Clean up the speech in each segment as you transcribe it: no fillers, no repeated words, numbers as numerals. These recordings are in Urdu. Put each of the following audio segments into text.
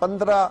15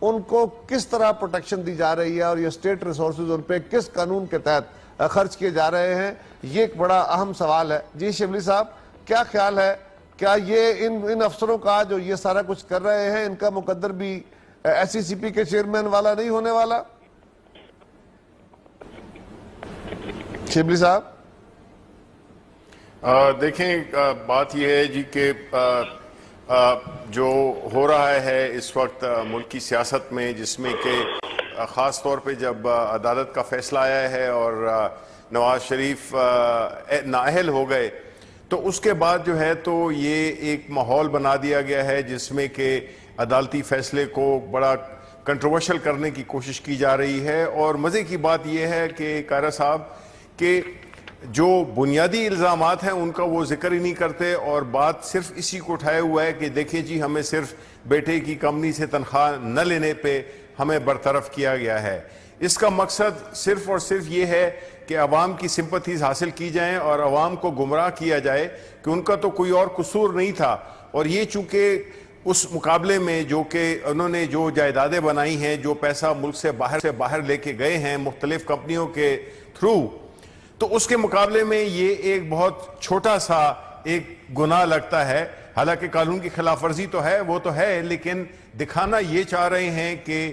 ان کو کس طرح پروٹیکشن دی جا رہی ہے اور یہ اسٹیٹ ریسورسز ان پہ کس قانون کے تحت خرچ کیے جا رہے ہیں، یہ ایک بڑا اہم سوال ہے۔ جی شبلی صاحب، کیا خیال ہے، کیا یہ ان افسروں کا جو یہ سارا کچھ کر رہے ہیں، ان کا مقدر بھی ایس سی سی پی کے چیئرمین والا نہیں ہونے والا؟ شبلی صاحب دیکھیں، بات یہ ہے جی کہ جو ہو رہا ہے اس وقت ملک کی سیاست میں، جس میں کہ خاص طور پہ جب عدالت کا فیصلہ آیا ہے اور نواز شریف نااہل ہو گئے، تو اس کے بعد جو ہے تو یہ ایک ماحول بنا دیا گیا ہے جس میں کہ عدالتی فیصلے کو بڑا کنٹروورشل کرنے کی کوشش کی جا رہی ہے۔ اور مزے کی بات یہ ہے کہ قائرہ صاحب کہ جو بنیادی الزامات ہیں ان کا وہ ذکر ہی نہیں کرتے، اور بات صرف اسی کو اٹھائے ہوا ہے کہ دیکھیں جی ہمیں صرف بیٹے کی کمپنی سے تنخواہ نہ لینے پہ ہمیں برطرف کیا گیا ہے۔ اس کا مقصد صرف اور صرف یہ ہے کہ عوام کی سمپتھیز حاصل کی جائیں اور عوام کو گمراہ کیا جائے کہ ان کا تو کوئی اور قصور نہیں تھا، اور یہ چونکہ اس مقابلے میں جو کہ انہوں نے جو جائیدادیں بنائی ہیں، جو پیسہ ملک سے باہر لے کے گئے ہیں مختلف کمپنیوں کے تھرو، تو اس کے مقابلے میں یہ ایک بہت چھوٹا سا ایک گناہ لگتا ہے۔ حالانکہ قانون کی خلاف ورزی تو ہے، وہ تو ہے، لیکن دکھانا یہ چاہ رہے ہیں کہ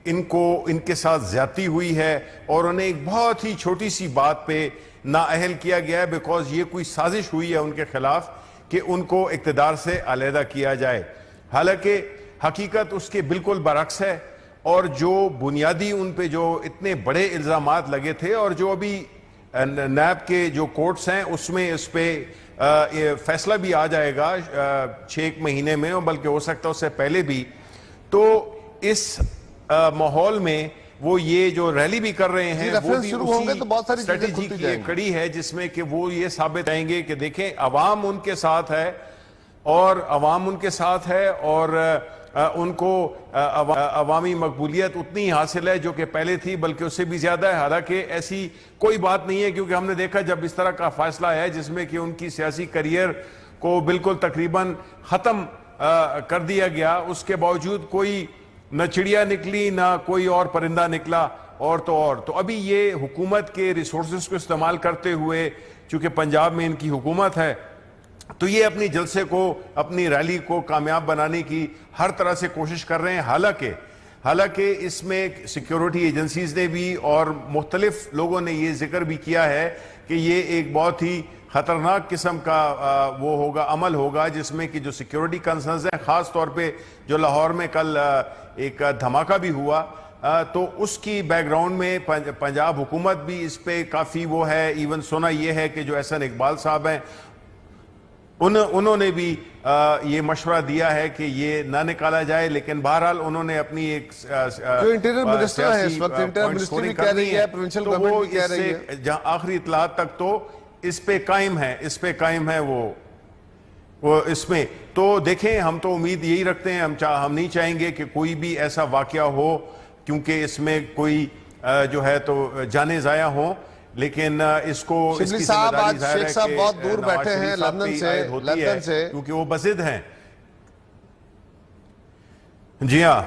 ان کے ساتھ زیادتی ہوئی ہے اور انہیں ایک بہت ہی چھوٹی سی بات پہ نااہل کیا گیا ہے، بیکاز یہ کوئی سازش ہوئی ہے ان کے خلاف کہ ان کو اقتدار سے علیحدہ کیا جائے۔ حالانکہ حقیقت اس کے بالکل برعکس ہے، اور جو بنیادی ان پہ جو اتنے بڑے الزامات لگے تھے، اور جو ابھی نیب کے جو کورٹس ہیں اس میں اس پہ فیصلہ بھی آ جائے گا 6 مہینے میں، اور بلکہ ہو سکتا ہے اس سے پہلے بھی، تو اس ماحول میں وہ یہ جو ریلی بھی کر رہے ہیں وہ بھی اسی اسٹریٹجی کی ایک کڑی ہے جس میں کہ وہ یہ ثابت کریں گے کہ دیکھیں عوام ان کے ساتھ ہے، اور عوام ان کے ساتھ ہے، اور ان کو عوامی مقبولیت اتنی حاصل ہے جو کہ پہلے تھی، بلکہ اس سے بھی زیادہ ہے۔ حالانکہ ایسی کوئی بات نہیں ہے، کیونکہ ہم نے دیکھا جب اس طرح کا فیصلہ ہے جس میں کہ ان کی سیاسی کریئر کو بالکل تقریباً ختم کر دیا گیا، اس کے باوجود کوئی نہ چڑیا نکلی نہ کوئی اور پرندہ نکلا، اور تو ابھی یہ حکومت کے ریسورسز کو استعمال کرتے ہوئے، چونکہ پنجاب میں ان کی حکومت ہے، تو یہ اپنی جلسے کو، اپنی ریلی کو کامیاب بنانے کی ہر طرح سے کوشش کر رہے ہیں۔ حالانکہ اس میں سیکیورٹی ایجنسیز نے بھی اور مختلف لوگوں نے یہ ذکر بھی کیا ہے کہ یہ ایک بہت ہی خطرناک قسم کا وہ ہوگا، عمل ہوگا، جس میں کہ جو سیکیورٹی کنسرنز ہیں، خاص طور پہ جو لاہور میں کل ایک دھماکہ بھی ہوا، تو اس کی بیک گراؤنڈ میں پنجاب حکومت بھی اس پہ کافی وہ ہے۔ ایون سنا یہ ہے کہ جو احسن اقبال صاحب ہیں انہوں نے بھی یہ مشورہ دیا ہے کہ یہ نہ نکالا جائے، لیکن بہرحال انہوں نے اپنی ایک انٹیریئر منسٹر ہے اس وقت، انٹیریئر منسٹر بھی کہہ رہی ہے، پروونشل گورنمنٹ بھی کہہ رہی ہے، جہاں آخری اطلاعات تک تو اس پہ قائم ہے وہ اس میں۔ تو دیکھیں، ہم تو امید یہی رکھتے ہیں، ہم نہیں چاہیں گے کہ کوئی بھی ایسا واقعہ ہو، کیونکہ اس میں کوئی جو ہے تو جانیں ضائع ہوں، لیکن اس کو اس کی ذمہ داری ظاہر ہے کہ شیخ صاحب بہت دور بیٹھے ہیں لندن سے کیونکہ وہ بضد ہیں۔ جی ہاں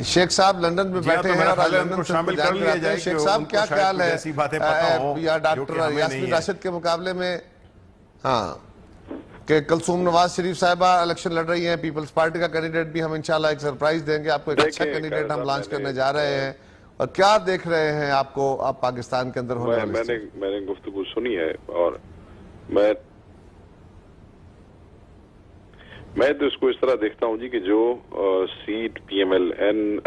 شیخ صاحب لندن میں بیٹھے ہیں اور لندن سے شامل کر لیا جائے۔ شیخ صاحب کیا خیال ہے یا ڈاکٹر یاسمین راشد کے مقابلے میں، ہاں، کہ کلثوم نواز شریف صاحبہ الیکشن لڑ رہی ہیں، پیپلز پارٹی کا کینڈیڈیٹ بھی ہم انشاءاللہ ایک سرپرائز دیں گے آپ کو، ایک اچھا کینڈیڈیٹ ہم لانچ کرنے جا رہے ہیں، اور کیا دیکھ رہے ہیں آپ پاکستان کے اندر ہونے والے؟ میں نے گفتگو سنی ہے، اور میں تو اس کو اس طرح دیکھتا ہوں جی کہ جو seat P M L N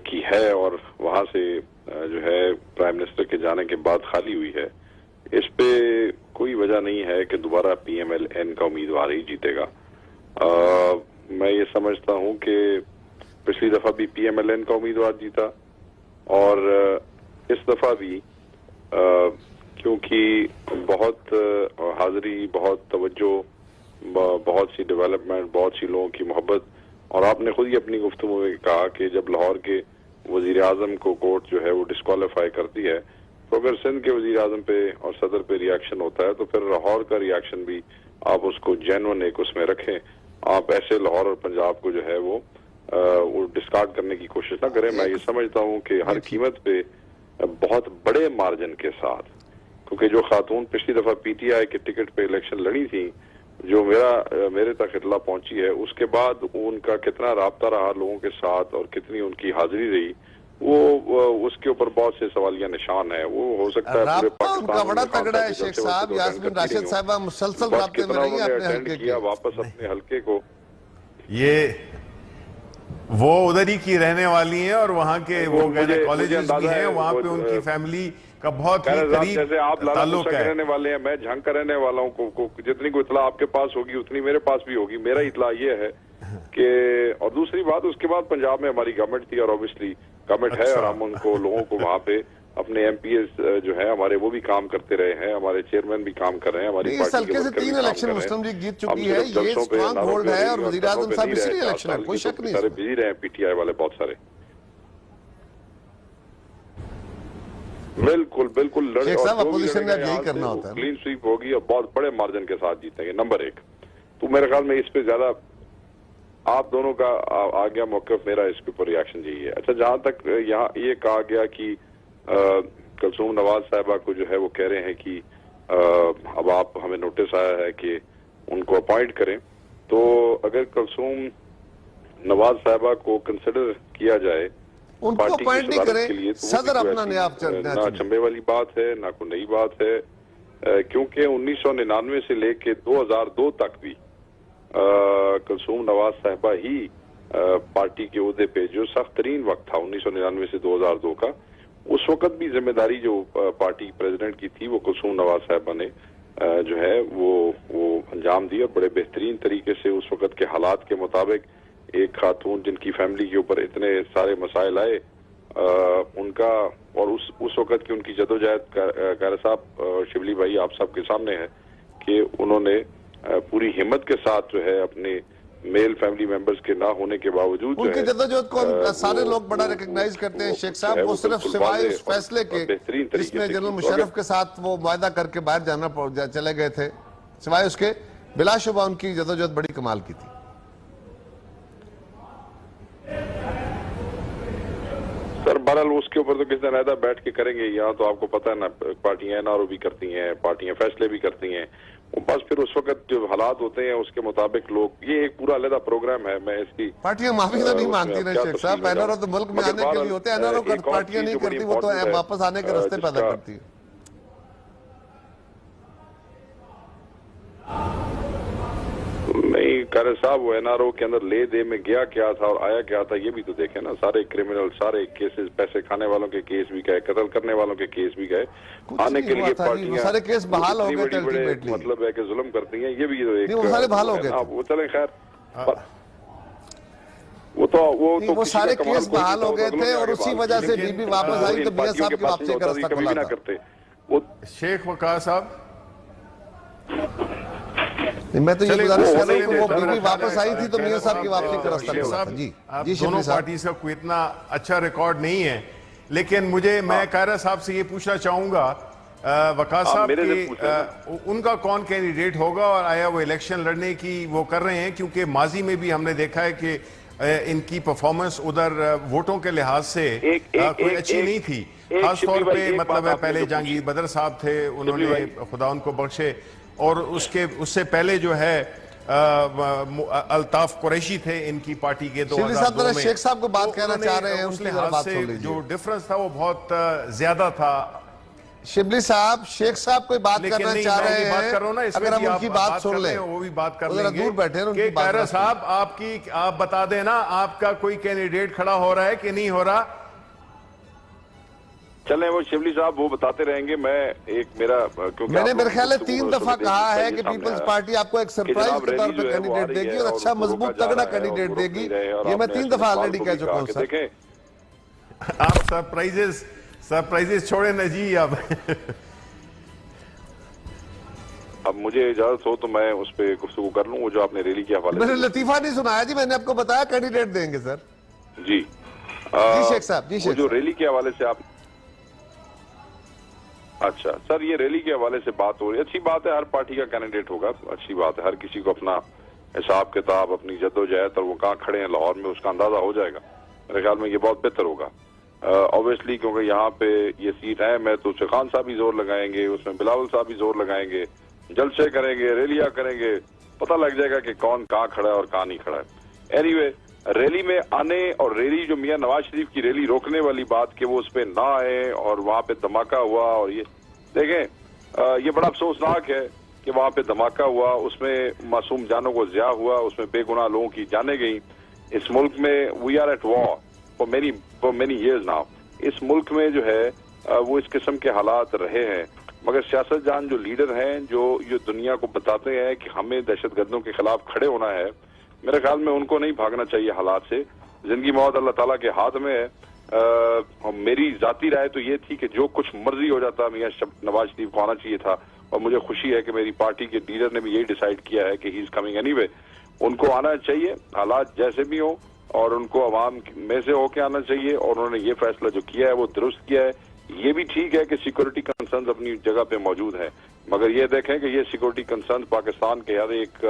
کی ہے اور وہاں سے جو ہے پرائم منسٹر کے جانے کے بعد خالی ہوئی ہے، اس پہ کوئی وجہ نہیں ہے کہ دوبارہ پی ایم ایل این کا امیدوار ہی جیتے گا۔ میں یہ سمجھتا ہوں کہ پچھلی دفعہ بھی پی ایم ایل این کا امیدوار جیتا، اور اس دفعہ بھی کیونکہ بہت حاضری، بہت توجہ، بہت سی ڈیولپمنٹ، بہت سی لوگوں کی محبت، اور آپ نے خود ہی اپنی گفتگو میں کہا کہ جب لاہور کے وزیر اعظم کو کورٹ جو ہے وہ ڈسکوالیفائی کرتی ہے، تو اگر سندھ کے وزیر اعظم پہ اور صدر پہ ریاکشن ہوتا ہے تو پھر لاہور کا ریاکشن بھی آپ اس کو جینون ایک اس میں رکھیں، آپ ایسے لاہور اور پنجاب کو جو ہے وہ ڈسکارڈ کرنے کی کوشش نہ کریں. میں یہ سمجھتا ہوں کہ ہر قیمت پہ بہت بڑے مارجن کے ساتھ, کیونکہ جو خاتون پچھلی دفعہ پی ٹی آئی کے ٹکٹ پہ الیکشن لڑی تھی, جو میرے تک اطلاع پہنچی ہے, اس کے بعد ان کا کتنا رابطہ رہا لوگوں کے ساتھ اور کتنی ان کی حاضری رہی, وہ اس کے اوپر بہت سے سوالیہ نشان ہے. وہ ہو سکتا ہے پورے پاکستان کا بڑا تگڑا ہے شیخ صاحب. یاسمین راشد صاحبہ مسلسل رابطے میں رہی ہیں اپنے حلقے کیا واپس اپنے حلقے کو. یہ وہ ادھر ہی کی رہنے والی ہیں اور وہاں کے وہ کالجز بھی ہیں, وہاں پہ ان کی فیملی کا بہت ہی قریب جیسے آپ لالا تعلق موسیٰ ہے. کے رہنے والے ہیں, میں جھنگ کا رہنے والا ہوں, کو جتنی کوئی اطلاع آپ کے پاس ہوگی اتنی میرے پاس بھی ہوگی. میرا اطلاع یہ ہے کہ, اور دوسری بات اس کے بعد پنجاب میں ہماری گورنمنٹ تھی اور اوبیسلی گورنمنٹ ہے, اور ہم ان کو لوگوں کو وہاں پہ اپنے ایم پی ایز جو ہیں ہمارے وہ بھی کام کرتے رہے ہیں, ہمارے چیئرمین بھی کام کر رہے ہیں, ہماری اس حلقے سے 3 الیکشن مسلم لیگ جیت چکی ہے, یہ اسٹرانگ ہولڈ ہے, اور وزیر اعظم صاحب اسی لیے الیکشن ہے, کوئی شک نہیں. سارے بزی رہے ہیں پی ٹی آئی والے بہت سارے. بالکل شیخ صاحب اپوزیشن نے اب یہی کرنا ہوتا ہے, کلین سویپ ہوگی اور بہت بڑے مارجن کے ساتھ جیتیں گے. نمبر 1 تو میرے خیال میں اس پہ زیادہ آپ دونوں کا آ گیا موقف, میرا اس کے اوپر ریاکشن یہی ہے. اچھا, جہاں تک یہاں یہ کہا گیا کہ کلثوم نواز صاحبہ کو جو ہے وہ کہہ رہے ہیں کہ اب آپ ہمیں نوٹس آیا ہے کہ ان کو اپوائنٹ کریں, تو اگر کلثوم نواز صاحبہ کو کنسیڈر کیا جائے ان کو اپوائنٹ نہیں کریں, صدر اپنا نیا نہ چمبے والی بات ہے نہ کوئی نئی بات ہے, کیونکہ 1999 سے لے کے 2002 تک بھی کلثوم نواز صاحبہ ہی پارٹی کے عہدے پہ, جو سخت ترین وقت تھا 1999 سے 2002 کا, اس وقت بھی ذمہ داری جو پارٹی پریزیڈنٹ کی تھی وہ کلثوم نواز صاحبہ نے جو ہے وہ انجام دی, اور بڑے بہترین طریقے سے اس وقت کے حالات کے مطابق ایک خاتون جن کی فیملی کے اوپر اتنے سارے مسائل آئے, ان کا اور اس وقت کی ان کی جدوجہد قائرہ صاحب شبلی بھائی آپ سب کے سامنے ہے کہ انہوں نے پوری ہمت کے ساتھ جو ہے اپنے میل فیملی ممبرز کے نہ ہونے کے باوجود ان کی جدوجہد کو سارے لوگ بڑا ریکگنائز کرتے ہیں شیخ صاحب. وہ صرف سوائے اس فیصلے کے جس میں جنرل مشرف کے ساتھ وہ معاہدہ کر کے باہر جانا چلے گئے تھے, سوائے اس کے بلا شبہ ان کی جدوجہد بڑی کمال کی تھی. سر بہرحال اس کے اوپر تو کس دن علیحدہ بیٹھ کے کریں گے. یہاں تو آپ کو پتہ ہے نا, پارٹیاں این آر او بھی کرتی ہیں, پارٹیاں فیصلے بھی کرتی ہیں, بس پھر اس وقت جو حالات ہوتے ہیں اس کے مطابق لوگ, یہ ایک پورا علیحدہ پروگرام ہے. میں اس کی پارٹیاں معافی تو نہیں مانگتی نا شیخ صاحب, این آر او تو ملک میں آنے کے لیے ہوتے ہیں, این آر او پارٹیاں نہیں کرتی, وہ تو واپس آنے کے راستے پیدا کرتی ہے. نہیں قائرہ صاحب, وہ این آر او کے اندر لے دے میں گیا کیا تھا اور آیا کیا تھا یہ بھی تو دیکھیں نا. سارے کرمنل, سارے کیسز, پیسے کھانے والوں کے کیس بھی گئے, قتل کرنے والوں کے کیس بھی گئے, آنے کے لیے پارٹیاں سارے کیس بحال ہو گئے تھے الٹیمیٹلی, مطلب ہے کہ ظلم کرتی ہیں, یہ بھی ایک وہ سارے بحال ہو گئے تھے. وہ چلیں خیر, وہ سارے کیس بحال ہو گئے تھے اور اسی وجہ سے بی بی واپس آئی تو میاں صاحب کی واپسی کا راستہ کھلا تھا. شیخ وقاص صاحب, میں تو یہ گزارش کر رہا ہوں کہ وہ بی بی واپس آئی تھی تو میاں صاحب کی واپسی کا راستہ کھلا تھا. جی دونوں پارٹیز کا کوئی اتنا اچھا ریکارڈ نہیں ہے, لیکن میں قائرہ صاحب سے یہ پوچھنا چاہوں گا, وقاص صاحب کی ان کا کون کینڈیڈیٹ ہوگا, اور آیا وہ الیکشن لڑنے کی وہ کر رہے ہیں, کیونکہ ماضی میں بھی ہم نے دیکھا ہے کہ ان کی پرفارمنس ادھر ووٹوں کے لحاظ سے کوئی اچھی نہیں تھی, خاص طور پہ مطلب ہے پہلے جہانگیر بدر صاحب تھے, انہوں نے خدا ان کو بخشے, اور اس سے پہلے جو ہے الطاف قریشی تھے ان کی پارٹی کے 2002 میں. شیخ صاحب کو بات کہنا چاہ رہے ہیں, اس لحاظ سے جو ڈیفرنس تھا وہ بہت زیادہ تھا. شبلی صاحب, شیخ صاحب کوئی بات کرنا چاہ رہے ہیں, اگر ہم ان کی بات سن لیں, وہ بھی بات کر لیں گے. دور بیٹھے ہیں کہ قائرہ صاحب آپ بتا دینا آپ کا کوئی کینڈیڈیٹ کھڑا ہو رہا ہے کہ نہیں ہو رہا. چلیں وہ شبلی صاحب وہ بتاتے رہیں گے. میں نے میرے خیال ہے 3 دفعہ کہا ہے کہ پیپلز پارٹی آپ کو ایک سرپرائز کے طور پہ کینڈیڈیٹ دے گی, اور اچھا مضبوط تگڑا کینڈیڈیٹ دے گی. یہ میں 3 دفعہ آلریڈی کہہ چکا ہوں سر. آپ سرپرائزز چھوڑیں نا جی. اب مجھے اجازت ہو تو میں اس پہ گفتگو کر لوں. وہ جو آپ نے ریلی کے حوالے میں نے لطیفہ نہیں سنایا جی, میں نے آپ کو بتایا کینڈیڈیٹ دیں گے سر. جی شیخ صاحب, وہ جو ریلی کے حوالے سے آپ, اچھا سر یہ ریلی کے حوالے سے بات ہو رہی ہے, اچھی بات ہے, ہر پارٹی کا کینڈیڈیٹ ہوگا, اچھی بات ہے, ہر کسی کو اپنا حساب کتاب، اپنی جدوجہد اور وہ کہاں کھڑے ہیں لاہور میں، اس کا اندازہ ہو جائے گا. میرے خیال میں یہ بہت بہتر ہوگا اوبیسلی، کیونکہ یہاں پہ یہ سیٹ ہے. میں تو خان صاحب بھی زور لگائیں گے، اس میں بلاول صاحب بھی زور لگائیں گے، جلسے کریں گے، ریلیاں کریں گے، پتہ لگ جائے گا کہ کون کہاں کھڑا ہے اور کہاں نہیں کھڑا ہے. اینی وے ریلی میں آنے اور ریلی جو میاں نواز شریف کی ریلی روکنے والی بات کہ وہ اس پہ نہ آئے اور وہاں پہ دھماکہ ہوا، اور یہ دیکھیں یہ بڑا افسوسناک ہے کہ وہاں پہ دھماکہ ہوا، اس میں معصوم جانوں کو ضیاع ہوا، اس میں بے گناہ لوگوں کی جانیں گئیں. اس ملک میں we are at war for many years now. اس ملک میں جو ہے وہ اس قسم کے حالات رہے ہیں، مگر سیاست جان جو لیڈر ہیں جو یہ دنیا کو بتاتے ہیں کہ ہمیں دہشت گردوں کے خلاف کھڑے ہونا ہے، میرے خیال میں ان کو نہیں بھاگنا چاہیے حالات سے. زندگی موت اللہ تعالیٰ کے ہاتھ میں ہے. میری ذاتی رائے تو یہ تھی کہ جو کچھ مرضی ہو جاتا میاں نواز شریف کو آنا چاہیے تھا، اور مجھے خوشی ہے کہ میری پارٹی کے لیڈر نے بھی یہی ڈیسائیڈ کیا ہے کہ ہی از کمنگ اینی وے. ان کو آنا چاہیے حالات جیسے بھی ہوں، اور ان کو عوام میں سے ہو کے آنا چاہیے، اور انہوں نے یہ فیصلہ جو کیا ہے وہ درست کیا ہے. یہ بھی ٹھیک ہے کہ سیکورٹی کنسرنز اپنی جگہ پہ موجود ہیں، مگر یہ دیکھیں کہ یہ سیکورٹی کنسرنز پاکستان کے ہر ایک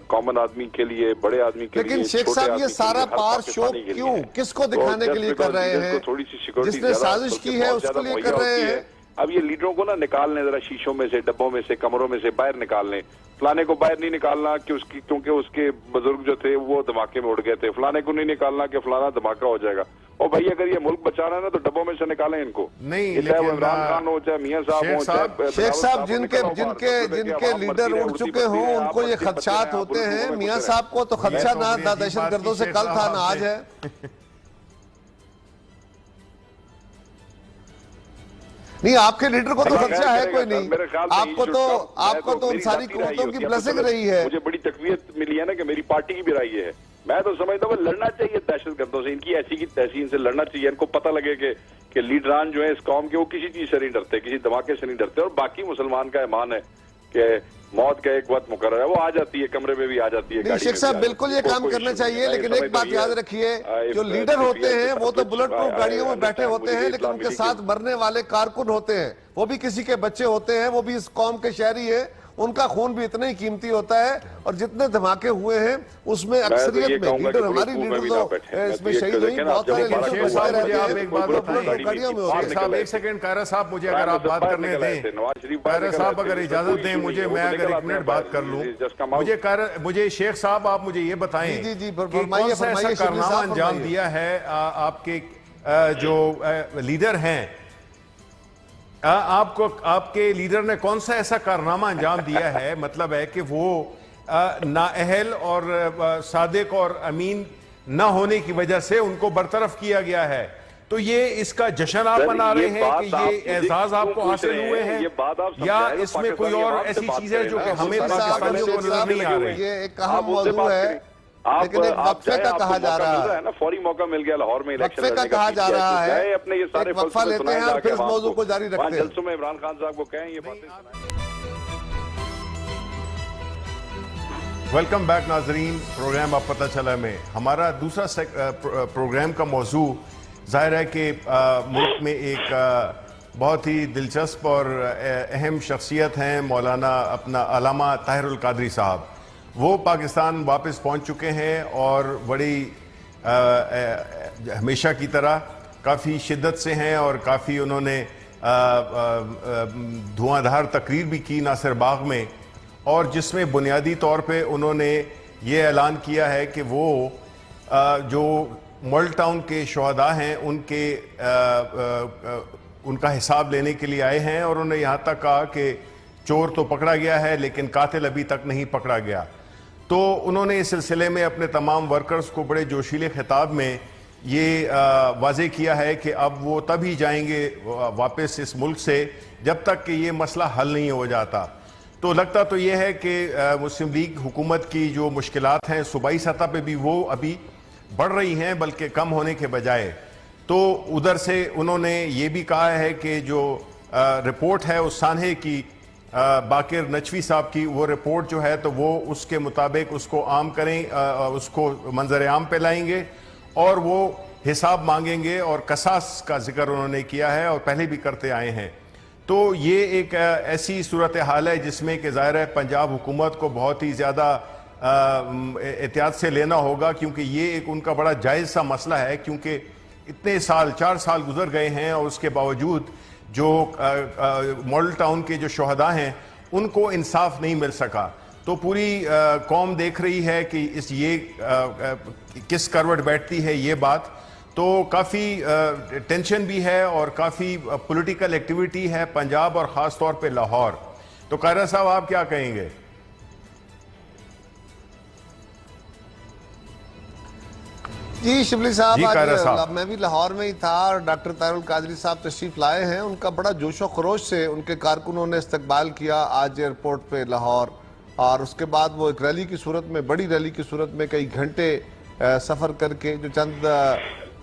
کامن آدمی کے لیے، بڑے آدمی کے لیے، لیکن شیخ صاحب یہ سارا پار شو کیوں، کس کو دکھانے کے لیے کر رہے ہیں؟ جس نے سازش کی ہے اس کے لیے کر رہے ہیں. اب یہ لیڈروں کو نا نکال لیں ذرا، شیشوں میں سے، ڈبوں میں سے، کمروں میں سے باہر نکال لیں. فلانے کو باہر نہیں نکالنا کیونکہ اس کے بزرگ جو تھے وہ دھماکے میں اڑ گئے تھے. فلانے کو نہیں نکالنا کہ فلانا دھماکہ ہو جائے گا. اور بھائی اگر یہ ملک بچانا ہے نا تو ڈبوں میں سے نکالیں ان کو. نہیں، چاہے وہ عمران خان ہو، چاہے میاں صاحب ہوں، چاہے شیخ صاحب جن کے لیڈر اڑ چکے ہوں ان کو یہ خدشات ہوتے ہیں. میاں صاحب کو تو خدشہ نہ دہشت گردوں سے کل تھا نہ آج ہے. نہیں، آپ کے لیڈر کو تو خدشہ ہے کوئی نہیں. آپ کو تو ان ساری قوتوں کی بلیسنگ رہی ہے. مجھے بڑی تقویت ملی ہے نا کہ میری پارٹی کی بھی رائے یہ ہے. میں تو سمجھتا ہوں لڑنا چاہیے دہشت گردوں سے، ان کی ایسی کی تیسی ان سے لڑنا چاہیے. ان کو پتہ لگے کہ لیڈران جو ہیں اس قوم کے وہ کسی چیز سے نہیں ڈرتے، کسی دھماکے سے نہیں ڈرتے. اور باقی مسلمان کا ایمان ہے کہ موت کا ایک وقت مقرر ہے، وہ آ جاتی ہے، کمرے میں بھی آ جاتی ہے. شیخ صاحب بالکل یہ کام کرنا چاہیے، لیکن ایک بات یاد رکھیے، جو لیڈر ہوتے ہیں وہ تو بلٹ پروف گاڑیوں میں بیٹھے ہوتے ہیں، لیکن ان کے ساتھ مرنے والے کارکن ہوتے ہیں، وہ بھی کسی کے بچے ہوتے ہیں، وہ بھی اس قوم کے شہری ہیں. ان کا خون بھی اتنا ہی قیمتی ہوتا ہے. اور جتنے دھماکے ہوئے ہیں اس میں اکثریت میں لیڈر، ہماری لیڈر تو اس میں شہید ہوئی. بہت سارے لیڈر بچتے رہتے ہیں. صاحب ایک سیکنڈ، قائرہ صاحب مجھے اگر آپ بات کرنے دیں، قائرہ صاحب اگر اجازت دیں مجھے، میں اگر ایک منٹ بات کر لوں. مجھے شیخ صاحب آپ مجھے یہ بتائیں کہ کون سا ایسا کارنامہ انجام دیا ہے آپ کے جو لیڈر ہیں، آپ کے لیڈر نے کون سا ایسا کارنامہ انجام دیا ہے، مطلب ہے کہ وہ نااہل اور صادق اور امین نہ ہونے کی وجہ سے ان کو برطرف کیا گیا ہے؟ تو یہ اس کا جشن آپ منا رہے ہیں کہ یہ اعزاز آپ کو حاصل ہوئے ہیں، یا اس میں کوئی اور ایسی چیز ہے جو کہ ہمیں پاکستانیوں کو نظر نہیں آ رہی؟ یہ ایک اہم موضوع ہے، لیکن ایک وقفے کا کہا جا رہا ہے. فوری موقع مل گیا لاہور میں وقفے کا کہا جا رہا ہے. ایک وقفہ لیتے ہیں اور پھر اس موضوع کو جاری رکھتے ہیں. جلسوں میں عمران خان صاحب کو کہیں یہ باتیں. ویلکم بیک ناظرین، پروگرام آپ پتہ چلا میں ہمارا دوسرا پروگرام کا موضوع ظاہر ہے کہ ملک میں ایک بہت ہی دلچسپ اور اہم شخصیت ہیں مولانا اپنا علامہ طاہر القادری صاحب. وہ پاکستان واپس پہنچ چکے ہیں اور بڑی ہمیشہ کی طرح کافی شدت سے ہیں، اور کافی انہوں نے دھواں دھار تقریر بھی کی ناصر باغ میں، اور جس میں بنیادی طور پہ انہوں نے یہ اعلان کیا ہے کہ وہ جو مال ٹاؤن کے شہداء ہیں ان کا حساب لینے کے لیے آئے ہیں. اور انہوں نے یہاں تک کہا کہ چور تو پکڑا گیا ہے لیکن قاتل ابھی تک نہیں پکڑا گیا. تو انہوں نے اس سلسلے میں اپنے تمام ورکرز کو بڑے جوشیلے خطاب میں یہ واضح کیا ہے کہ اب وہ تب ہی جائیں گے واپس اس ملک سے جب تک کہ یہ مسئلہ حل نہیں ہو جاتا. تو لگتا تو یہ ہے کہ مسلم لیگ حکومت کی جو مشکلات ہیں صوبائی سطح پہ بھی وہ ابھی بڑھ رہی ہیں بلکہ کم ہونے کے بجائے. تو ادھر سے انہوں نے یہ بھی کہا ہے کہ جو رپورٹ ہے اس سانحے کی باقر نچوی صاحب کی، وہ رپورٹ جو ہے تو وہ اس کے مطابق اس کو عام کریں، اس کو منظر عام پہ لائیں گے اور وہ حساب مانگیں گے. اور قصاص کا ذکر انہوں نے کیا ہے اور پہلے بھی کرتے آئے ہیں. تو یہ ایک ایسی صورتحال ہے جس میں کہ ظاہر ہے پنجاب حکومت کو بہت ہی زیادہ احتیاط سے لینا ہوگا، کیونکہ یہ ایک ان کا بڑا جائز سا مسئلہ ہے، کیونکہ اتنے سال 4 سال گزر گئے ہیں اور اس کے باوجود جو ماڈل ٹاؤن کے جو شہداء ہیں ان کو انصاف نہیں مل سکا. تو پوری قوم دیکھ رہی ہے کہ یہ کس کروٹ بیٹھتی ہے یہ بات. تو کافی ٹینشن بھی ہے اور کافی پولیٹیکل ایکٹیویٹی ہے پنجاب اور خاص طور پہ لاہور. تو قائرہ صاحب آپ کیا کہیں گے؟ جی شبلی صاحب، جی قائرہ صاحب، میں بھی لاہور میں ہی تھا اور ڈاکٹر طاہر القادری صاحب تشریف لائے ہیں. ان کا بڑا جوش و خروش سے ان کے کارکنوں نے استقبال کیا آج ایئرپورٹ پہ لاہور، اور اس کے بعد وہ ایک ریلی کی صورت میں، بڑی ریلی کی صورت میں کئی گھنٹے سفر کر کے، جو چند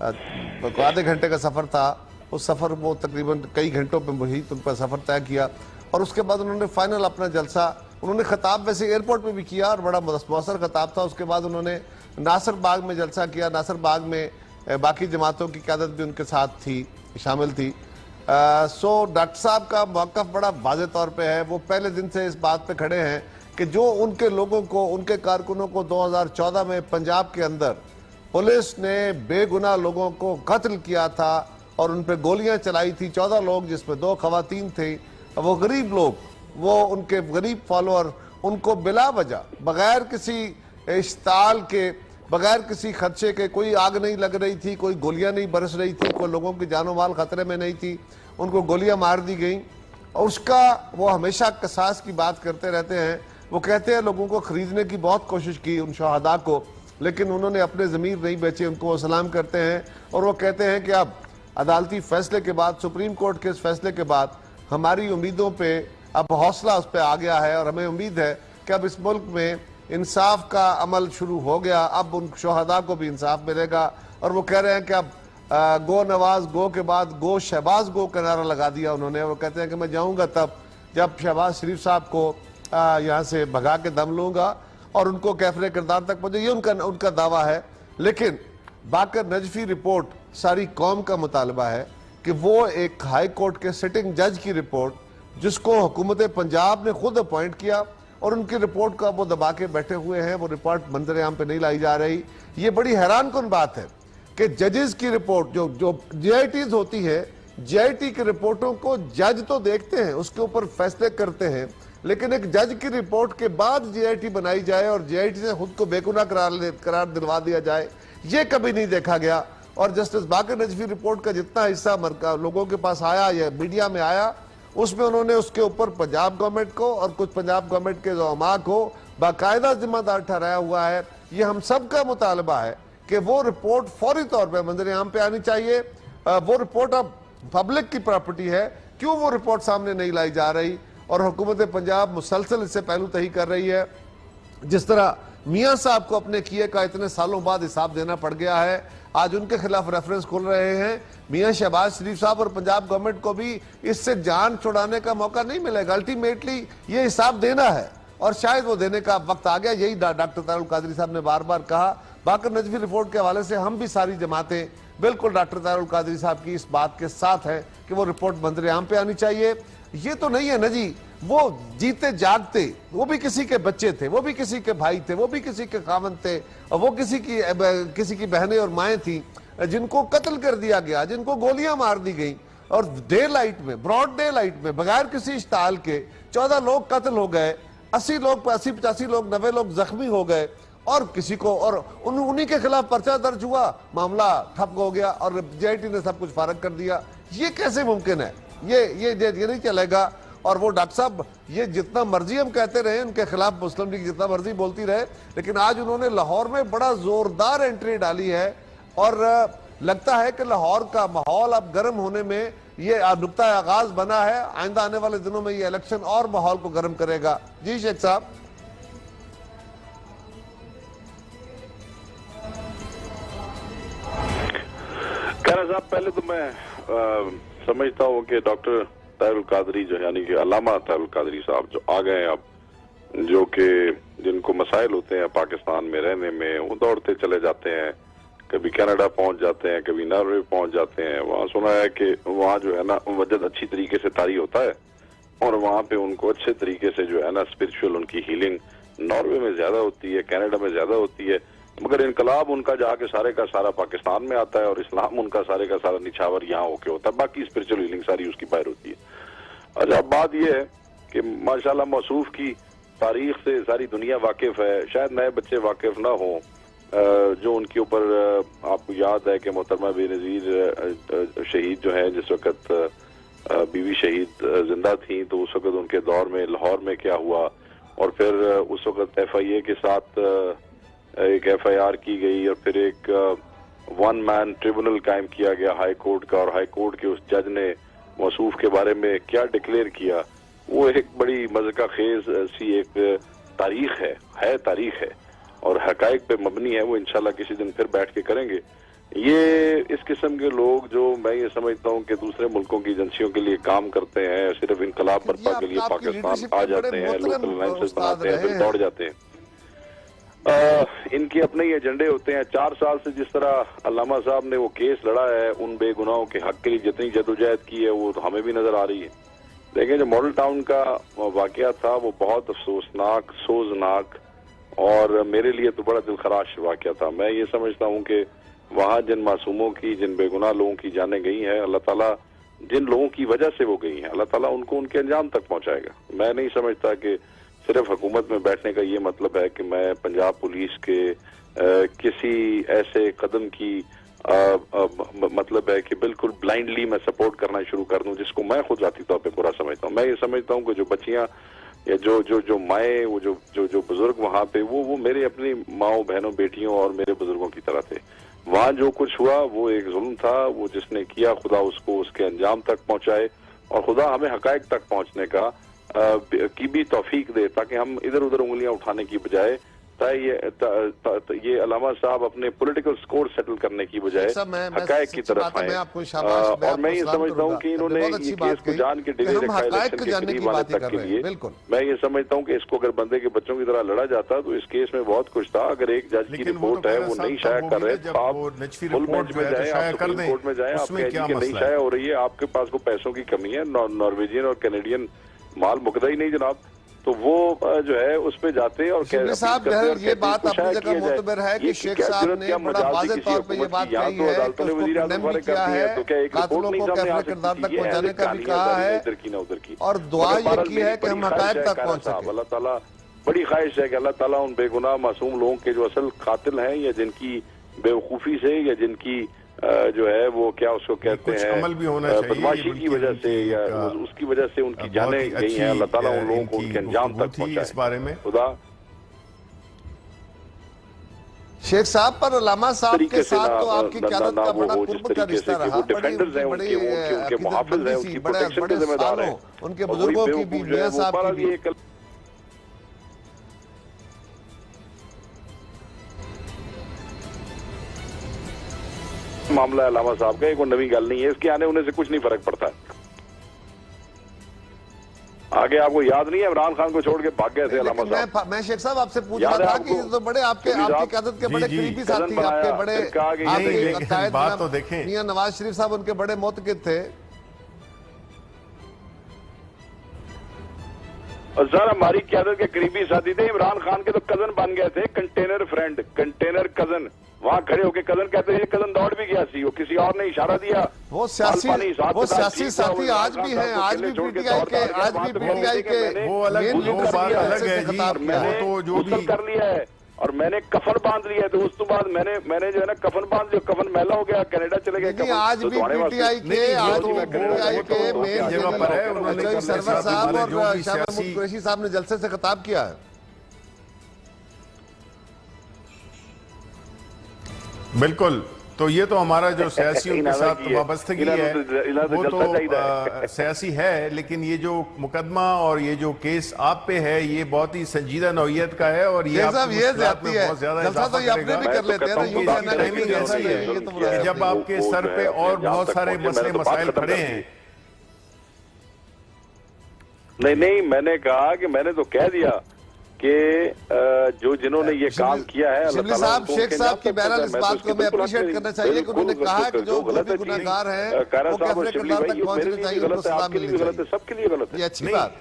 آدھے گھنٹے کا سفر تھا، اس سفر وہ تقریباً کئی گھنٹوں پہ محیط ان پر سفر طے کیا. اور اس کے بعد انہوں نے فائنل اپنا جلسہ، انہوں نے خطاب ویسے ایئرپورٹ پہ بھی کیا اور بڑا مؤثر خطاب تھا. اس کے بعد انہوں نے ناصر باغ میں جلسہ کیا. ناصر باغ میں باقی جماعتوں کی قیادت بھی ان کے ساتھ تھی، شامل تھی. ڈاکٹر صاحب کا موقف بڑا واضح طور پہ ہے. وہ پہلے دن سے اس بات پہ کھڑے ہیں کہ جو ان کے لوگوں کو، ان کے کارکنوں کو 2014 میں پنجاب کے اندر پولیس نے بے گناہ لوگوں کو قتل کیا تھا اور ان پہ گولیاں چلائی تھی، 14 لوگ جس میں 2 خواتین تھیں، وہ غریب لوگ، وہ ان کے غریب فالوور، ان کو بلا وجہ، بغیر کسی اشتعال کے، بغیر کسی خدشے کے، کوئی آگ نہیں لگ رہی تھی، کوئی گولیاں نہیں برس رہی تھی، کوئی لوگوں کی جان و مال خطرے میں نہیں تھی، ان کو گولیاں مار دی گئیں. اور اس کا وہ ہمیشہ قصاص کی بات کرتے رہتے ہیں. وہ کہتے ہیں لوگوں کو خریدنے کی بہت کوشش کی ان شہداء کو، لیکن انہوں نے اپنے ضمیر نہیں بیچے. ان کو وہ سلام کرتے ہیں اور وہ کہتے ہیں کہ اب عدالتی فیصلے کے بعد، سپریم کورٹ کے اس فیصلے کے بعد ہماری امیدوں پہ اب حوصلہ اس پہ آ گیا ہے، اور ہمیں امید ہے کہ اب اس ملک میں انصاف کا عمل شروع ہو گیا، اب ان شہداء کو بھی انصاف ملے گا. اور وہ کہہ رہے ہیں کہ اب گو نواز گو کے بعد گو شہباز گو کا نعرہ لگا دیا انہوں نے. وہ کہتے ہیں کہ میں جاؤں گا تب جب شہباز شریف صاحب کو یہاں سے بھگا کے دم لوں گا اور ان کو کیفر کردار تک پہنچے. یہ ان کا دعویٰ ہے. لیکن باقر نجفی رپورٹ ساری قوم کا مطالبہ ہے کہ وہ ایک ہائی کورٹ کے سٹنگ جج کی رپورٹ، جس کو حکومت پنجاب نے خود اپوائنٹ کیا، اور ان کی رپورٹ کا وہ دبا کے بیٹھے ہوئے ہیں، وہ رپورٹ منظر عام پہ نہیں لائی جا رہی. یہ بڑی حیران کن بات ہے کہ ججز کی رپورٹ، جو جی آئی ٹیز ہوتی ہے، جی آئی ٹی کی رپورٹوں کو جج تو دیکھتے ہیں، اس کے اوپر فیصلے کرتے ہیں، لیکن ایک جج کی رپورٹ کے بعد جی آئی ٹی بنائی جائے اور جی آئی ٹی سے خود کو بے گناہ قرار دلوا دیا جائے، یہ کبھی نہیں دیکھا گیا. اور جسٹس باقر نجفی رپورٹ کا جتنا حصہ لوگوں کے پاس آیا یا میڈیا میں آیا، اس میں انہوں نے اس کے اوپر پنجاب گورنمنٹ کو اور کچھ پنجاب گورنمنٹ کے زعماء کو باقاعدہ ذمہ دار ٹھہرایا ہوا ہے. یہ ہم سب کا مطالبہ ہے کہ وہ رپورٹ فوری طور پہ منظر عام پہ آنی چاہیے. وہ رپورٹ اب پبلک کی پراپرٹی ہے، کیوں وہ رپورٹ سامنے نہیں لائی جا رہی؟ اور حکومت پنجاب مسلسل اس سے پہلو تہی کر رہی ہے. جس طرح میاں صاحب کو اپنے کیے کا اتنے سالوں بعد حساب دینا پڑ گیا ہے، آج ان کے خلاف ریفرنس کھل رہے ہیں. میاں شہباز شریف صاحب اور پنجاب گورنمنٹ کو بھی اس سے جان چھڑانے کا موقع نہیں ملے گا. الٹیمیٹلی یہ حساب دینا ہے اور شاید وہ دینے کا وقت آ گیا. یہی ڈاکٹر طاہر القادری صاحب نے بار بار کہا. باقر نجفی رپورٹ کے حوالے سے ہم بھی ساری جماعتیں بالکل ڈاکٹر طاہر القادری صاحب کی اس بات کے ساتھ ہیں کہ وہ رپورٹ منظر عام پہ آنی چاہیے. یہ تو نہیں ہے نا جی، وہ جیتے جاگتے، وہ بھی کسی کے بچے تھے، وہ بھی کسی کے بھائی تھے، وہ بھی کسی کے خاوند تھے، اور وہ کسی کی بہنیں اور مائیں تھیں جن کو قتل کر دیا گیا، جن کو گولیاں مار دی گئیں، اور ڈے لائٹ میں، براڈ ڈے لائٹ میں، بغیر کسی اشتعال کے 14 لوگ قتل ہو گئے، 80 لوگ 85 لوگ 90 لوگ زخمی ہو گئے، اور کسی کو، اور انہی کے خلاف پرچہ درج ہوا، معاملہ ٹھپ ہو گیا اور جے آئی ٹی نے سب کچھ فارغ کر دیا. یہ کیسے ممکن ہے؟ یہ نہیں چلے گا. اور وہ ڈاکٹر صاحب یہ جتنا مرضی ہم کہتے رہے ان کے خلاف، مسلم لیگ جتنا مرضی بولتی رہے، لیکن آج انہوں نے لاہور میں بڑا زوردار انٹری ڈالی ہے، اور لگتا ہے کہ لاہور کا ماحول اب گرم ہونے میں یہ نقطہ آغاز بنا ہے. آئندہ آنے والے دنوں میں یہ الیکشن اور ماحول کو گرم کرے گا. جی شیخ صاحب. قائرہ صاحب، پہلے تو میں سمجھتا ہوں کہ ڈاکٹر طاہر القادری جو یعنی کہ علامہ طاہر القادری صاحب جو آ گئے ہیں اب، جو کہ جن کو مسائل ہوتے ہیں پاکستان میں رہنے میں، وہ دوڑتے چلے جاتے ہیں، کبھی کینیڈا پہنچ جاتے ہیں، کبھی ناروے پہنچ جاتے ہیں. وہاں سنا ہے کہ وہاں جو ہے نا وجد اچھی طریقے سے طاری ہوتا ہے، اور وہاں پہ ان کو اچھے طریقے سے جو ہے نا اسپرچول ان کی ہیلنگ ناروے میں زیادہ ہوتی ہے، کینیڈا میں زیادہ ہوتی ہے، مگر انقلاب ان کا جا کے سارے کا سارا پاکستان میں آتا ہے، اور اسلام ان کا سارے کا سارا نچھاور یہاں ہو کے ہوتا ہے، باقی اسپرچل ہیلنگ ساری اس کی باہر ہوتی ہے۔ اچھا، بات یہ ہے کہ ماشاءاللہ موصوف کی تاریخ سے ساری دنیا واقف ہے، شاید نئے بچے واقف نہ ہوں، جو ان کے اوپر آپ کو یاد ہے کہ محترمہ بے نظیر شہید جو ہیں، جس وقت بیوی شہید زندہ تھیں تو اس وقت ان کے دور میں لاہور میں کیا ہوا، اور پھر اس وقت ایف آئی اے کے ساتھ ایک ایف آئی آر کی گئی، اور پھر ایک ون مین ٹریبونل قائم کیا گیا ہائی کورٹ کا، اور ہائی کورٹ کے اس جج نے موصوف کے بارے میں کیا ڈکلیئر کیا، وہ ایک بڑی مذہقہ خیز سی ایک تاریخ ہے تاریخ ہے، اور حقائق پہ مبنی ہے، وہ انشاءاللہ کسی دن پھر بیٹھ کے کریں گے۔ یہ اس قسم کے لوگ جو میں یہ سمجھتا ہوں کہ دوسرے ملکوں کی ایجنسیوں کے لیے کام کرتے ہیں، صرف انقلاب برپا کے لیے پاکستان آ جاتے ہیں، لوکل الائنسز بناتے ہیں، پھر دوڑ جاتے ہیں، ان کے اپنے ہی ایجنڈے ہوتے ہیں۔ 4 سال سے جس طرح علامہ صاحب نے وہ کیس لڑا ہے، ان بے گناہوں کے حق کے لیے جتنی جدوجہد کی ہے وہ تو ہمیں بھی نظر آ رہی ہے۔ دیکھیں، جو ماڈل ٹاؤن کا واقعہ تھا وہ بہت افسوسناک، سوزناک اور میرے لیے تو بڑا دل خراش واقعہ تھا۔ میں یہ سمجھتا ہوں کہ وہاں جن معصوموں کی، جن بے گناہ لوگوں کی جانیں گئی ہیں، اللہ تعالیٰ جن لوگوں کی وجہ سے وہ گئی ہیں، اللہ تعالیٰ ان کو ان کے انجام تک پہنچائے گا۔ میں نہیں سمجھتا کہ صرف حکومت میں بیٹھنے کا یہ مطلب ہے کہ میں پنجاب پولیس کے کسی ایسے قدم کی مطلب ہے کہ بالکل بلائنڈلی میں سپورٹ کرنا شروع کر دوں، جس کو میں خود ذاتی طور پہ برا سمجھتا ہوں۔ میں یہ سمجھتا ہوں کہ جو بچیاں یا جو مائیں، وہ جو بزرگ وہاں پہ وہ میرے اپنی ماؤں، بہنوں، بیٹیوں اور میرے بزرگوں کی طرح تھے۔ وہاں جو کچھ ہوا وہ ایک ظلم تھا، وہ جس نے کیا، خدا اس کو اس کے انجام تک پہنچائے، اور خدا ہمیں حقائق تک پہنچنے کا کی بھی توفیق دے، تاکہ ہم ادھر ادھر انگلیاں اٹھانے کی بجائے یہ علامہ صاحب اپنے پولیٹیکل سکور سیٹل کرنے کی بجائے حقائق کی طرف آئیں۔ اور میں یہ سمجھتا ہوں کہ انہوں نے یہ کیس کو جان کے ڈیلے رکھا الیکشن کے قریب آنے تک کے لیے۔ میں یہ سمجھتا ہوں کہ اس کو اگر بندے کے بچوں کی طرح لڑا جاتا تو اس کیس میں بہت کچھ تھا۔ اگر ایک جج کی رپورٹ ہے وہ نہیں شائع کر رہے تو آپ فل بینچ میں جائیں، آپ سپریم کورٹ میں جائیں، آپ کہیں کہ نہیں شائع ہو رہی ہے، آپ کے پاس کو پیسوں کی کمی ہے، نارویجین اور کینیڈین مال مکدا ہی نہیں جناب، تو وہ جو ہے اس پہ جاتے اور صاحب یہ بات اپنی جگہ معتبر ہے کہ شیخ صاحب نے بڑا واضح طور پہ یہ بات کہی ہے کہ اس کو کنڈیم بھی کیا ہے، قاتلوں کو کیفر کردار تک پہنچانے کا بھی کہا ہے، اور دعا یہ کی ہے کہ ہم حقائق تک پہنچ سکیں۔ اللہ تعالیٰ بڑی خواہش ہے کہ اللہ تعالیٰ ان بے گناہ معصوم لوگوں کے جو اصل قاتل ہیں، یا جن کی بے وقوفی سے، یا جن کی جو ہے وہ کیا اس کو کہتے ہیں بدماشی کی وجہ سے، یا اس کی وجہ سے ان کی جانیں گئی ہیں، اللہ تعالیٰ ان لوگوں کو ان کے انجام تک پہنچائے۔ خدا شیخ صاحب پر علامہ صاحب کے ساتھ تو آپ کی قیادت کا بڑا قرب کا رشتہ رہا، بڑی محافظ سی، بڑے سالوں ان کے بزرگوں کی بھی، میاں صاحب کی بھی۔ معاملہ علامہ صاحب کا ایک وہ نئی گل نہیں ہے، اس کے آنے ہونے سے کچھ نہیں فرق پڑتا ہے۔ آگے آپ کو یاد نہیں ہے عمران خان کو چھوڑ کے بھاگ گئے تھے علامہ صاحب؟ میں شیخ صاحب آپ سے پوچھ رہا تھا کہ تو بڑے آپ کی قیادت کے بڑے قریبی ساتھی، آپ کے بڑے قائد میاں نواز شریف صاحب ان کے بڑے معتقد تھے۔ سر ہماری قیادت کے قریبی ساتھی تھے، عمران خان کے تو کزن بن گئے تھے، کنٹینر فرینڈ، کنٹینر کزن، وہاں کھڑے ہو کے کزن کہتے ہیں، یہ کزن دوڑ بھی گیا سی، وہ کسی اور نے اشارہ دیا۔ وہ سیاسی ساتھی آج بھی ہیں، آج بھی پی ٹی آئی کے مین لیڈر سے خطاب کیا ہے، وہ تو غسل کر لیا ہے اور میں نے کفن باندھ لیا ہے، تو اس تو بعد میں نے جو ہے نا کفن باندھ لیا، کفن میلا ہو گیا، کینیڈا چلے گئے۔ آج بھی پی ٹی آئی کے مین لیڈر سرور صاحب اور شاہ محمود قریشی صاحب نے جلسے سے خطاب کیا ہے۔ بالکل، تو یہ تو ہمارا جو سیاسیوں کے ساتھ وابستگی ہے وہ تو سیاسی ہے، لیکن یہ جو مقدمہ اور یہ جو کیس آپ پہ ہے یہ بہت ہی سنجیدہ نوعیت کا ہے، اور یہ آپ کی مشکلات میں بہت زیادہ اضافہ کرے گا جب آپ کے سر پہ اور بہت سارے مسئلے مسائل کھڑے ہیں۔ نہیں، میں نے کہا کہ میں نے تو کہہ دیا کہ جو جنہوں نے یہ کام کیا ہے، شبلی صاحب، شیخ صاحب کی بہرحال اس بات کو میں اپریشیٹ کرنا چاہیے کہ انہوں نے کہا کہ جو بھی گناہ گار ہیں وہ کیفر کردار تک پہنچنے چاہیے، ان کو سزا ملنی چاہیے، سب کے لیے غلط ہے۔ یہ اچھی بات ہے۔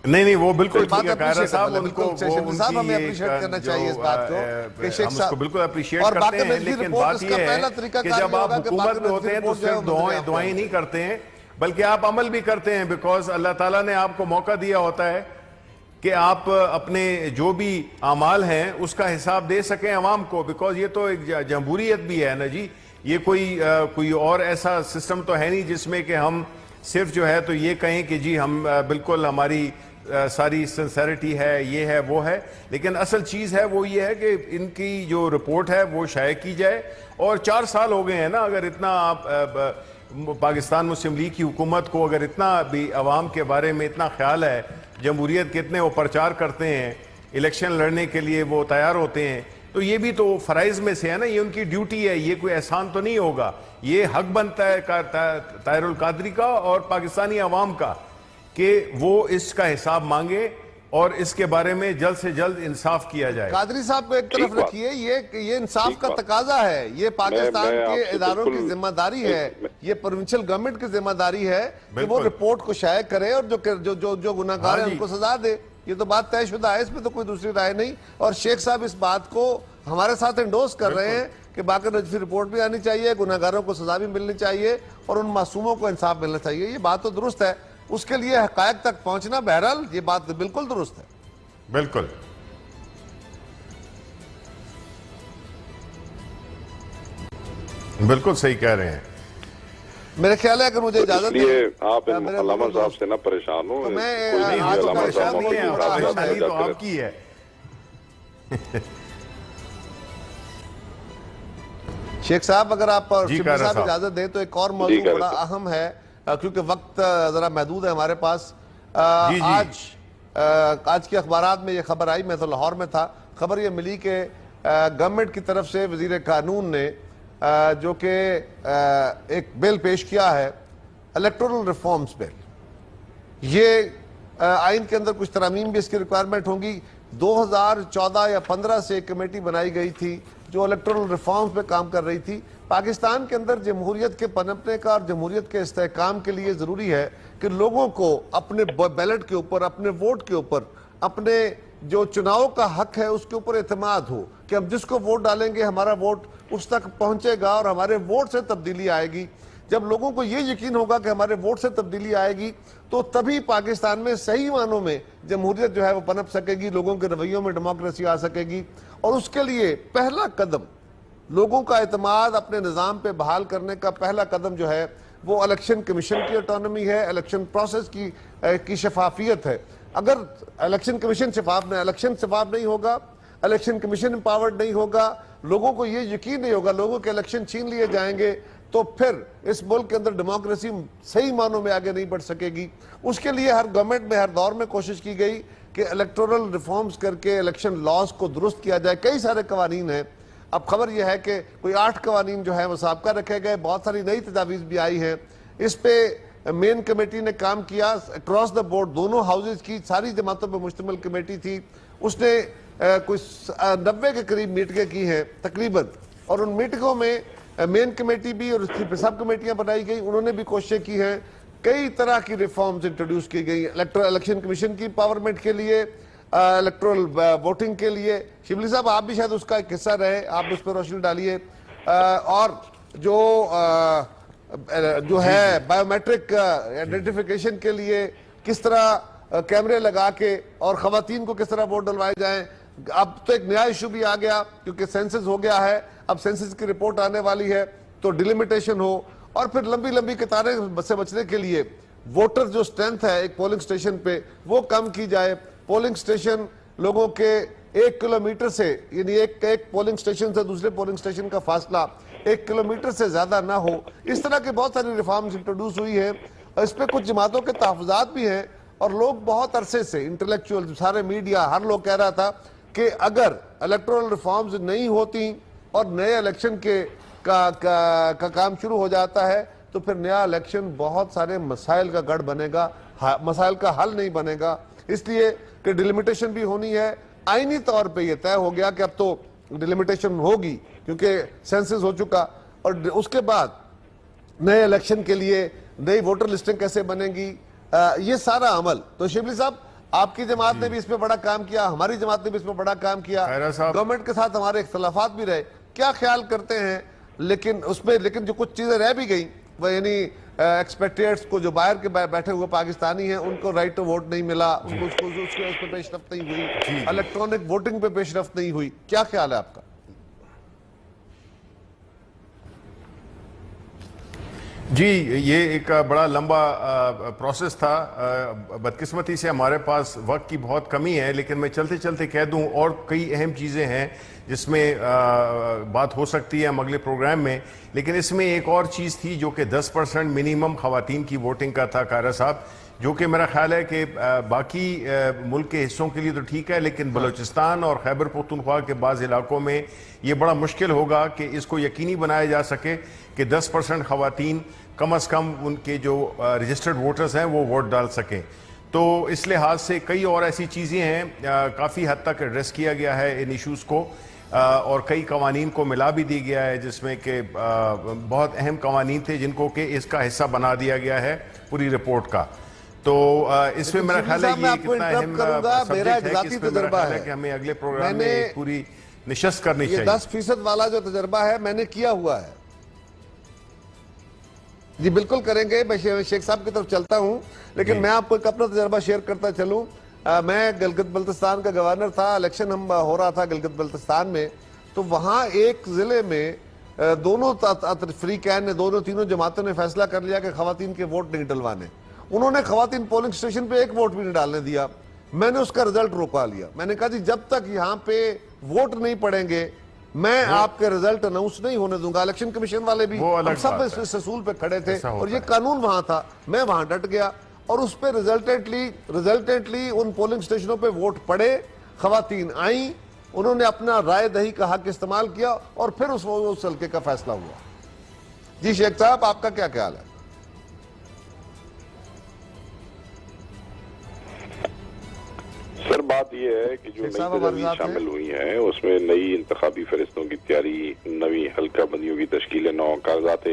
نہیں وہ بالکل ٹھیک ہے بات قاہرہ صاحب، ان کو شیخ صاحب ہمیں اپریشیٹ کرنا چاہیے اس بات کو کہ شیخ ہم اس کو صاحب بالکل اپریشیٹ اور کرتے ہیں، باقر نجفی لیکن رپورٹ بات اس یہ کا ہے پہلا طریقہ کہ کار جب یہ آپ ہوگا کہ حکومت باقر میں نجفی ہوتے ہیں تو رپورٹ جو ہے صرف وہ منظر دعائیں نہیں کرتے ہیں بلکہ آپ عمل بھی کرتے ہیں، بیکاز اللہ تعالیٰ نے آپ کو موقع دیا ہوتا ہے کہ آپ اپنے جو بھی اعمال ہیں اس کا حساب دے سکیں عوام کو، بیکاز یہ تو ایک جمہوریت بھی ہے نا جی، یہ کوئی اور ایسا سسٹم تو ہے نہیں جس میں کہ ہم صرف جو ہے تو یہ کہیں کہ جی ہم بالکل ہماری ساری سنسیریٹی ہے، یہ ہے وہ ہے، لیکن اصل چیز ہے وہ یہ ہے کہ ان کی جو رپورٹ ہے وہ شائع کی جائے۔ اور 4 سال ہو گئے ہیں نا، اگر اتنا آپ پاکستان مسلم لیگ کی حکومت کو اگر اتنا بھی عوام کے بارے میں اتنا خیال ہے، جمہوریت کتنے وہ پرچار کرتے ہیں، الیکشن لڑنے کے لیے وہ تیار ہوتے ہیں، تو یہ بھی تو فرائض میں سے ہے نا، یہ ان کی ڈیوٹی ہے، یہ کوئی احسان تو نہیں ہوگا، یہ حق بنتا ہے طاہر القادری کا اور پاکستانی عوام کا کہ وہ اس کا حساب مانگے اور اس کے بارے میں جلد سے جلد انصاف کیا جائے۔ قادری صاحب کو ایک طرف رکھیے، یہ انصاف کا تقاضا ہے، یہ پاکستان کے اداروں کی ذمہ داری ہے، یہ پروونشل گورنمنٹ کی ذمہ داری ہے کہ وہ رپورٹ کو شائع کرے اور جو گناہگار ہیں ان کو سزا دے، یہ تو بات طے شدہ ہے، اس میں تو کوئی دوسری رائے نہیں۔ اور شیخ صاحب اس بات کو ہمارے ساتھ انڈوس کر رہے ہیں کہ باقر نجفی رپورٹ بھی آنی چاہیے، گناہگاروں کو سزا بھی ملنی چاہیے اور ان معصوموں کو انصاف ملنا چاہیے، یہ بات تو درست ہے، اس کے لیے حقائق تک پہنچنا بہرحال یہ بات بالکل درست ہے۔ بالکل بالکل صحیح کہہ رہے ہیں۔ میرے خیال ہے اگر مجھے اجازت اس لیے آپ علامہ صاحب سے نہ پریشان ہو، میں علامہ صاحب پریشانی تو آپ کی ہے۔ شیخ صاحب اگر آپ جی شبلی قاہرہ صاحب صاحب اجازت دیں تو ایک اور موضوع بڑا اہم ہے کیونکہ وقت ذرا محدود ہے ہمارے پاس۔ آج کے اخبارات میں یہ خبر آئی، میں تو لاہور میں تھا، خبر یہ ملی کہ گورنمنٹ کی طرف سے وزیر قانون نے جو کہ ایک بل پیش کیا ہے، الیکٹورل ریفارمز بل، یہ آئین کے اندر کچھ ترامیم بھی اس کی ریکوائرمنٹ ہوں گی۔ 2014 یا 15 سے ایک کمیٹی بنائی گئی تھی جو الیکٹورل ریفارمز پہ کام کر رہی تھی۔ پاکستان کے اندر جمہوریت کے پنپنے کا اور جمہوریت کے استحکام کے لیے ضروری ہے کہ لوگوں کو اپنے بیلٹ کے اوپر، اپنے ووٹ کے اوپر، اپنے جو چناؤ کا حق ہے اس کے اوپر اعتماد ہو کہ ہم جس کو ووٹ ڈالیں گے ہمارا ووٹ اس تک پہنچے گا اور ہمارے ووٹ سے تبدیلی آئے گی۔ جب لوگوں کو یہ یقین ہوگا کہ ہمارے ووٹ سے تبدیلی آئے گی تو تبھی پاکستان میں صحیح معنوں میں جمہوریت جو ہے وہ پنپ سکے گی، لوگوں کے رویوں میں ڈیموکریسی آ سکے گی۔ اور اس کے لیے پہلا قدم، لوگوں کا اعتماد اپنے نظام پہ بحال کرنے کا پہلا قدم جو ہے وہ الیکشن کمیشن کی آٹونومی ہے، الیکشن پروسیس کی شفافیت ہے۔ اگر الیکشن کمیشن شفاف نہیں ہوگا، الیکشن کمیشن امپاورڈ نہیں ہوگا، لوگوں کو یہ یقین نہیں ہوگا، لوگوں کے الیکشن چھین لیے جائیں گے تو پھر اس ملک کے اندر ڈیموکریسی صحیح معنوں میں آگے نہیں بڑھ سکے گی۔ اس کے لیے ہر گورنمنٹ میں ہر دور میں کوشش کی گئی کہ الیکٹورل ریفارمز کر کے الیکشن لاز کو درست کیا جائے۔ کئی سارے قوانین ہیں، اب خبر یہ ہے کہ کوئی 8 قوانین جو ہیں وہ سابقہ رکھے گئے، بہت ساری نئی تجاویز بھی آئی ہیں۔ اس پہ مین کمیٹی نے کام کیا، اکراس دا بورڈ دونوں ہاؤسز کی ساری جماعتوں پہ مشتمل کمیٹی تھی، اس نے کچھ 90 کے قریب میٹنگیں کی ہیں تقریباً، اور ان میٹنگوں میں مین کمیٹی بھی اور اس کی سب کمیٹیاں بنائی گئی، انہوں نے بھی کوششیں کی ہیں، کئی طرح کی ریفارمز انٹروڈیوس کی گئی، الیکشن کمیشن کی پاورمنٹ کے لیے، الیکٹورل ووٹنگ کے لیے۔ شبلی صاحب آپ بھی شاید اس کا ایک حصہ رہے، آپ اس پہ روشنی ڈالیے۔ اور جو ہے بائیو میٹرک آئیڈینٹیفیکیشن کے لیے کس طرح کیمرے لگا کے اور خواتین کو کس طرح ووٹ ڈلوائے جائیں۔ اب تو ایک نیا ایشو بھی آ گیا کیونکہ سینسس ہو گیا ہے، اب سینسس کی رپورٹ آنے والی ہے تو ڈیلیمیٹیشن ہو، اور پھر لمبی لمبی قطاریں سے بچنے کے لیے ووٹر جو سٹرینتھ ہے ایک پولنگ سٹیشن پہ وہ کم کی جائے۔ پولنگ سٹیشن لوگوں کے 1 کلومیٹر سے، یعنی ایک پولنگ سٹیشن سے دوسرے پولنگ سٹیشن کا فاصلہ 1 کلومیٹر سے زیادہ نہ ہو۔ اس طرح کے بہت ساری ریفارمز انٹروڈیوس ہوئی ہیں، اور اس پہ کچھ جماعتوں کے تحفظات بھی ہیں، اور لوگ بہت عرصے سے انٹلیکچوئل، سارے میڈیا، ہر لوگ کہہ رہا تھا کہ اگر الیکٹورل ریفارمز نہیں ہوتی اور نئے الیکشن کا کام شروع ہو جاتا ہے تو پھر نیا الیکشن بہت سارے مسائل کا گڑھ بنے گا، مسائل کا حل نہیں بنے گا۔ اس لیے کہ ڈیلیمیٹیشن بھی ہونی ہے، آئینی طور پہ یہ طے ہو گیا کہ اب تو ڈیلیمیٹیشن ہوگی کیونکہ سینسس ہو چکا، اور اس کے بعد نئے الیکشن کے لیے نئی ووٹر لسٹنگ کیسے بنے گی، یہ سارا عمل۔ تو شبلی صاحب آپ کی جماعت نے بھی اس پہ بڑا کام کیا, ہماری جماعت نے بھی اس پہ بڑا کام کیا, گورنمنٹ کے ساتھ ہمارے اختلافات بھی رہے. کیا خیال کرتے ہیں لیکن جو کچھ چیزیں رہ بھی گئیں وہ یعنی ایکسپیکٹیٹس کو جو باہر کے بیٹھے ہوئے پاکستانی ہیں ان کو رائٹ ٹو ووٹ نہیں ملا, ان کو اس پہ پیش رفت نہیں ہوئی, الیکٹرانک ووٹنگ پہ پیش رفت نہیں ہوئی, کیا خیال ہے آپ کا؟ جی یہ ایک بڑا لمبا پروسیس تھا. بدقسمتی سے ہمارے پاس وقت کی بہت کمی ہے, لیکن میں چلتے چلتے کہہ دوں اور کئی اہم چیزیں ہیں جس میں بات ہو سکتی ہے ہم اگلے پروگرام میں. لیکن اس میں ایک اور چیز تھی جو کہ 10% منیمم خواتین کی ووٹنگ کا تھا قاہرہ صاحب, جو کہ میرا خیال ہے کہ باقی ملک کے حصوں کے لیے تو ٹھیک ہے, لیکن بلوچستان اور خیبر پختونخوا کے بعض علاقوں میں یہ بڑا مشکل ہوگا کہ اس کو یقینی بنایا جا سکے کہ 10% خواتین کم از کم ان کے جو رجسٹرڈ ووٹرز ہیں وہ ووٹ ڈال سکیں. تو اس لحاظ سے کئی اور ایسی چیزیں ہیں, کافی حد تک ایڈریس کیا گیا ہے ان ایشوز کو, اور کئی قوانین کو ملا بھی دی گیا ہے جس میں کہ بہت اہم قوانین تھے جن کو کہ اس کا حصہ بنا دیا گیا ہے پوری رپورٹ کا. تو اس میں میرا خیال ہے یہ کتنا اہم سبجیکٹ ہے کہ اس میں میرا خیال ہے کہ ہمیں اگلے پروگرام میں ایک پوری نشست کرنی چاہیے. یہ 10% والا جو تجربہ ہے میں نے کیا ہوا ہے. جی بالکل کریں گے, میں شیخ صاحب کی طرف چلتا ہوں, لیکن میں آپ کو ایک اپنا تجربہ شیئر کرتا چلوں. میں گلگت بلتستان کا گورنر تھا, الیکشن ہم ہو رہا تھا گلگت بلتستان میں, تو وہاں ایک ضلع میں دونوں فریقین نے تینوں جماعتوں نے فیصلہ کر لیا کہ خواتین کے ووٹ نہیں ڈلوانے. انہوں نے خواتین پولنگ سٹیشن پہ ایک ووٹ بھی نہیں ڈالنے دیا. میں نے اس کا رزلٹ روکوا لیا. میں نے کہا جی جب تک یہاں پہ ووٹ نہیں پڑیں گے میں آپ کے رزلٹ اناؤنس نہیں ہونے دوں گا. الیکشن کمیشن والے بھی ہم سب اس اصول پہ کھڑے تھے اور یہ قانون وہاں تھا. میں وہاں ڈٹ گیا اور اس پہ ریزلٹنٹلی ان پولنگ سٹیشنوں پہ ووٹ پڑے, خواتین آئیں, انہوں نے اپنا رائے دہی کا حق استعمال کیا اور پھر اس حلقے کا فیصلہ ہوا. جی شیخ صاحب آپ کا کیا خیال ہے؟ سر بات یہ ہے کہ جو نئی تجاویز شامل ہوئی ہیں اس میں نئی انتخابی فہرستوں کی تیاری, نئی حلقہ بندیوں کی تشکیل, نو کاغذات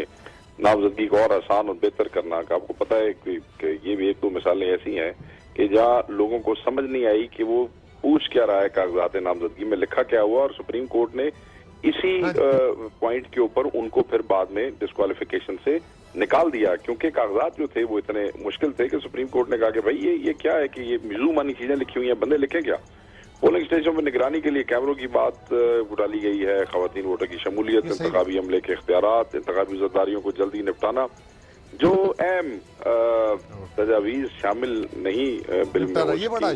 نامزدگی کو اور آسان اور بہتر کرنا. کا آپ کو پتہ ہے کہ یہ بھی ایک دو مثالیں ایسی ہیں کہ جہاں لوگوں کو سمجھ نہیں آئی کہ وہ پوچھ کیا رہا ہے کاغذات نامزدگی میں, لکھا کیا ہوا, اور سپریم کورٹ نے اسی پوائنٹ کے اوپر ان کو پھر بعد میں ڈسکوالیفیکیشن سے نکال دیا, کیونکہ کاغذات جو تھے وہ اتنے مشکل تھے کہ سپریم کورٹ نے کہا کہ بھائی یہ کیا ہے کہ یہ موضوع مانی چیزیں لکھی ہوئی ہیں, بندے لکھیں کیا. پولنگ اسٹیشنوں میں نگرانی کے لیے کیمروں کی بات ڈالی گئی ہے, خواتین ووٹر کی شمولیت, انتخابی عملے کے اختیارات, انتخابی ذمہ کو جلدی نپٹانا. جو اہم تجاویز شامل نہیں بل میں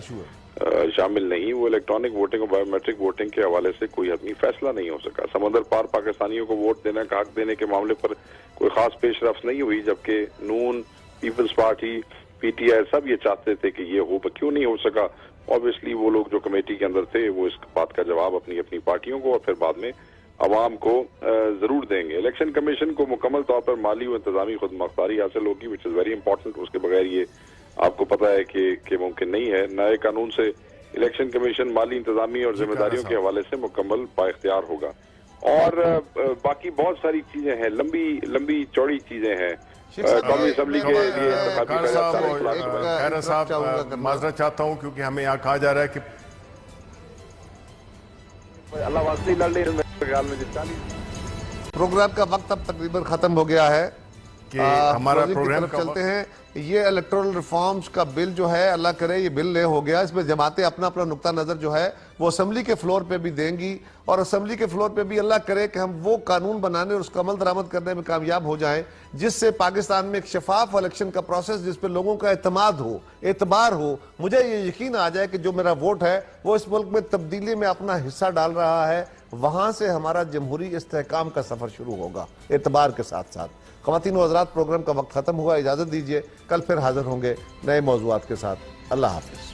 شامل نہیں, وہ الیکٹرانک ووٹنگ اور بایو میٹرک ووٹنگ کے حوالے سے کوئی حتمی فیصلہ نہیں ہو سکا. سمندر پار پاکستانیوں کو ووٹ دینے کا حق دینے کے معاملے پر کوئی خاص پیش رفت نہیں ہوئی, جبکہ Noon, Peoples Party, P T I سب یہ چاہتے تھے کہ یہ ہو, کیوں نہیں ہو سکا. اوبیسلی وہ لوگ جو کمیٹی کے اندر تھے وہ اس بات کا جواب اپنی پارٹیوں کو اور پھر بعد میں عوام کو ضرور دیں گے. الیکشن کمیشن کو مکمل طور پر مالی و انتظامی خود مختاری حاصل ہوگی, وچ از ویری امپورٹنٹ. اس کے بغیر یہ آپ کو پتہ ہے کہ ممکن نہیں ہے. نئے قانون سے الیکشن کمیشن مالی انتظامی اور ذمہ داریوں کے حوالے سے مکمل با اختیار ہوگا. اور باقی بہت ساری چیزیں ہیں, لمبی چوڑی چیزیں ہیں. قومی اسمبلی کے لیے خیرہ صاحب معذرت چاہتا ہوں کیونکہ ہمیں یہاں کہا جا رہا ہے کہ اللہ واسطے لڑنے پروگرام کا وقت اب تقریباً ختم ہو گیا ہے کہ ہمارا پروگرام چلتے ہیں. یہ الیکٹورل ریفارمز کا بل جو ہے اللہ کرے یہ بل لے ہو گیا, اس میں جماعتیں اپنا نقطہ نظر جو ہے وہ اسمبلی کے فلور پہ بھی دیں گی, اور اسمبلی کے فلور پہ بھی اللہ کرے کہ ہم وہ قانون بنانے اور اس کا عمل درآمد کرنے میں کامیاب ہو جائیں جس سے پاکستان میں ایک شفاف الیکشن کا پروسیس جس پہ لوگوں کا اعتماد ہو, اعتبار ہو, مجھے یہ یقین آ جائے کہ جو میرا ووٹ ہے وہ اس ملک میں تبدیلی میں اپنا حصہ ڈال رہا ہے, وہاں سے ہمارا جمہوری استحکام کا سفر شروع ہوگا اعتبار کے ساتھ ساتھ. خواتین و حضرات پروگرام کا وقت ختم ہوا, اجازت دیجیے, کل پھر حاضر ہوں گے نئے موضوعات کے ساتھ. اللہ حافظ.